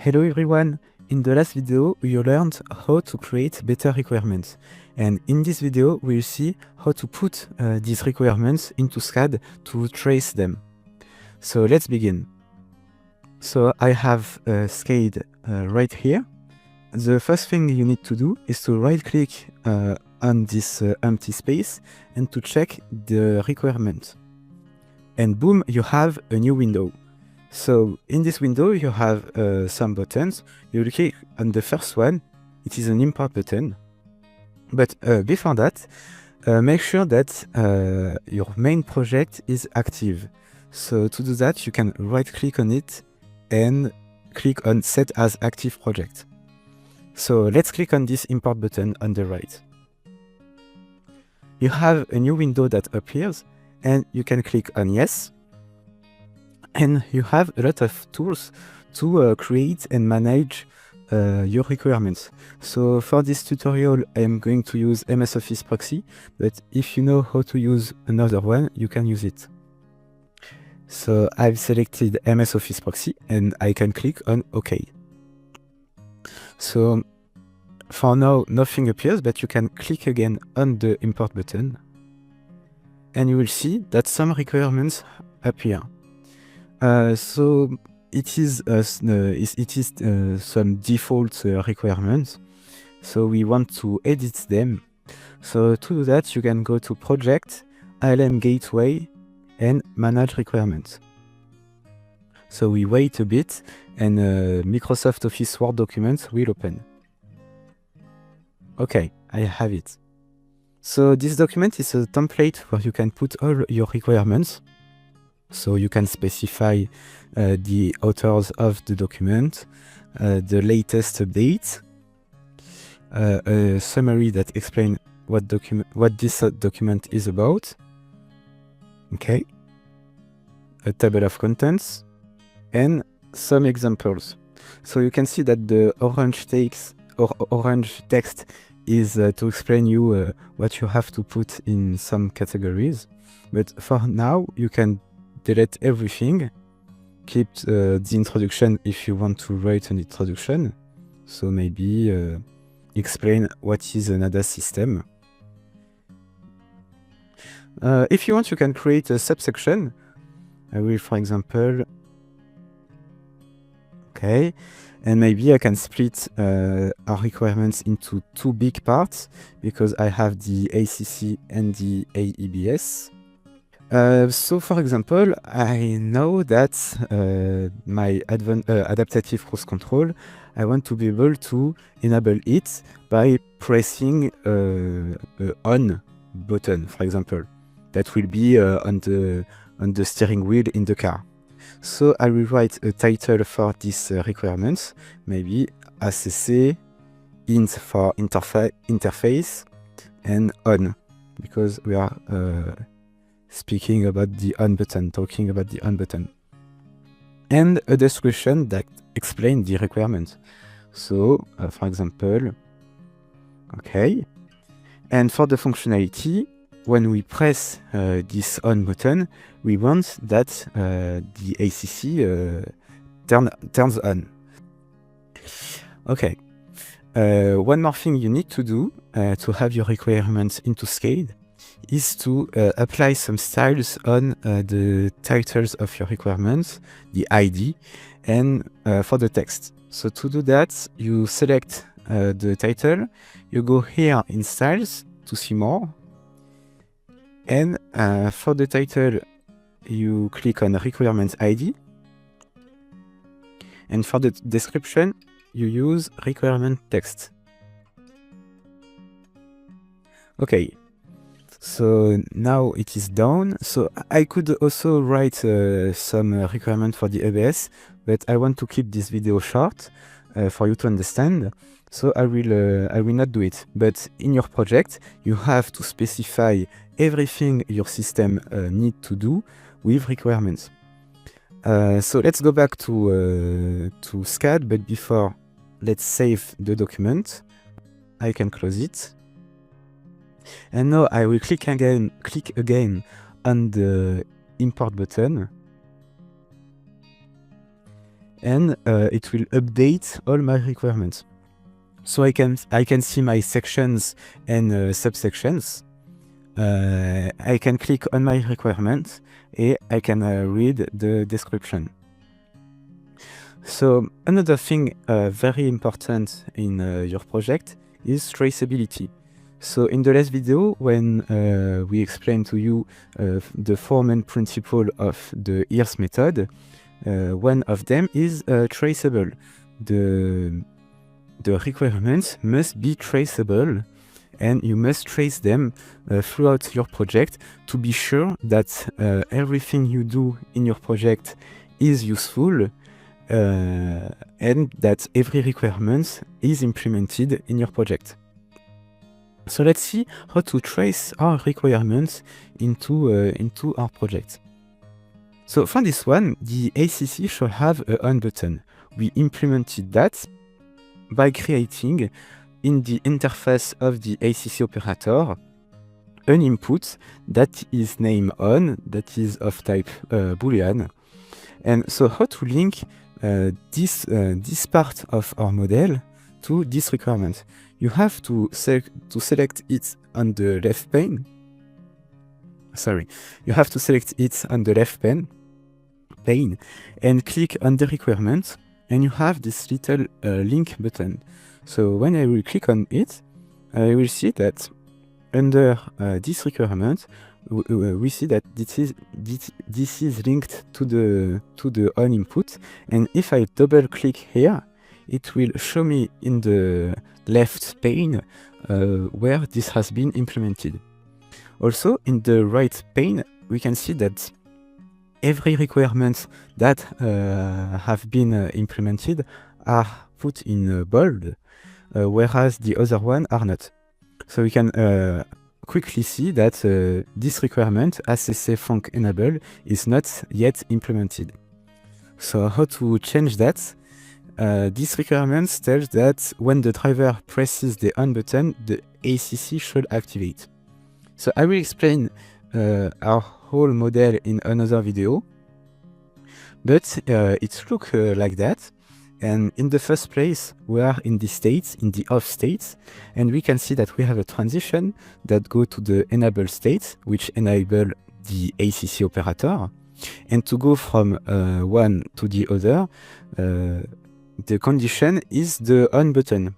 Hello everyone! In the last video, you learned how to create better requirements. And in this video, we'll see how to put these requirements into SCADE to trace them. So let's begin. So I have SCADE right here. The first thing you need to do is to right-click on this empty space and to check the requirement. And boom, you have a new window. So in this window, you have some buttons. You click on the first one. It is an import button. But before that, make sure that your main project is active. So to do that, you can right-click on it and click on Set as Active Project. So let's click on this import button on the right. You have a new window that appears, and you can click on Yes. And you have a lot of tools to create and manage your requirements. So for this tutorial, I am going to use MS Office Proxy, but if you know how to use another one, you can use it. So I've selected MS Office Proxy and I can click on OK. So for now, nothing appears, but you can click again on the import button and you will see that some requirements appear. So it is some default requirements. So we want to edit them. So to do that, you can go to Project, ALM Gateway, and Manage Requirements. So we wait a bit, and Microsoft Office Word document will open. Okay, I have it. So this document is a template where you can put all your requirements. So you can specify the authors of the document, the latest update, a summary that explains what this document is about, okay, a table of contents, and some examples. So you can see that the orange text is to explain you what you have to put in some categories. But for now, you can delete everything, keep the introduction if you want to write an introduction. So maybe explain what is an ADAS system. If you want, you can create a subsection. I will, for example, okay, and maybe I can split our requirements into two big parts because I have the ACC and the AEBS. So for example, I know that my adaptive cruise control, I want to be able to enable it by pressing the on button, for example. That will be on the steering wheel in the car. So I will write a title for this requirements, maybe ACC, int for interface, and on, because we are speaking about the on button, talking about the on button. And a description that explains the requirement. So, for example, okay. And for the functionality, when we press this on button, we want that the ACC turns on. Okay. One more thing you need to do to have your requirements into SCADE is to apply some styles on the titles of your requirements, the ID, and for the text. So to do that, you select the title, you go here in styles to see more, and for the title, you click on requirements ID, and for the description, you use requirement text. Okay. So now it is done. So I could also write some requirement for the ABS, but I want to keep this video short for you to understand. So I will not do it. But in your project, you have to specify everything your system needs to do with requirements. So let's go back to SCADE, but before, let's save the document. I can close it. And now I will click again on the import button. and it will update all my requirements. So I can see my sections and subsections. I can click on my requirement and I can read the description. So another thing very important in your project is traceability. So in the last video, when we explained to you the four main principles of the EARS method, one of them is traceable. The requirements must be traceable, and you must trace them throughout your project to be sure that everything you do in your project is useful and that every requirement is implemented in your project. So let's see how to trace our requirements into our project. So for this one, the ACC should have a on button. We implemented that by creating in the interface of the ACC operator an input that is named on, that is of type Boolean. And so how to link this part of our model to this requirement? You have to select it on the left pane. Sorry, you have to select it on the left pane and click on the requirement, and you have this little link button. So when I will click on it, I will see that under this requirement, we see that this is linked to the on input, and if I double click here, it will show me in the left pane where this has been implemented. Also, in the right pane, we can see that every requirement that have been implemented are put in bold, whereas the other one are not. So we can quickly see that this requirement, ACC func enable, is not yet implemented. So how to change that? This requirement tells that when the driver presses the on button, the ACC should activate. So I will explain our whole model in another video, but it looks like that. And in the first place, we are in the state, in the off state, and we can see that we have a transition that go to the enable state, which enable the ACC operator. And to go from one to the other, the condition is the on button.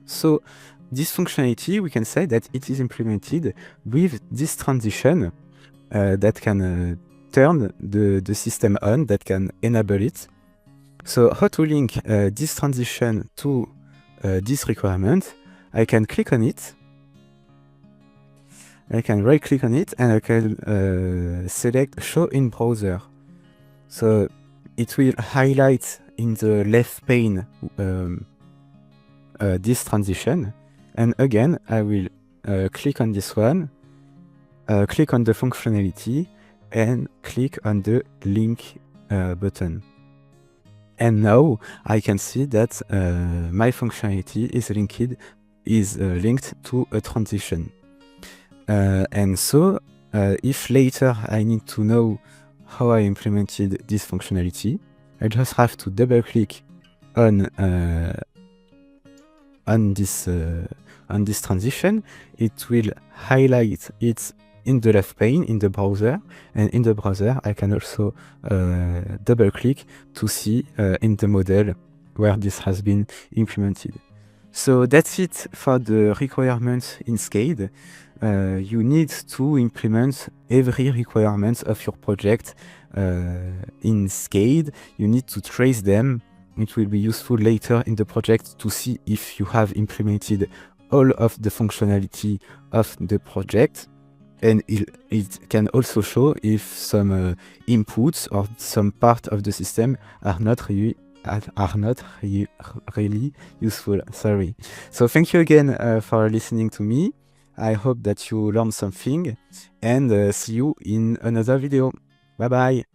So this functionality, we can say that it is implemented with this transition that can turn the system on, that can enable it. So how to link this transition to this requirement? I can click on it. I can right click on it and I can select show in browser. So it will highlight in the left pane this transition. And again, I will click on this one, click on the functionality and click on the link button. And now I can see that my functionality is linked to a transition. And so if later I need to know how I implemented this functionality, I just have to double click on this transition. It will highlight it in the left pane in the browser, and in the browser I can also double click to see in the model where this has been implemented. So that's it for the requirements in SCADE. You need to implement every requirement of your project in SCADE. You need to trace them. It will be useful later in the project to see if you have implemented all of the functionality of the project. And it can also show if some inputs or some part of the system are not really useful. Sorry. So thank you again for listening to me. I hope that you learned something, and see you in another video. Bye bye.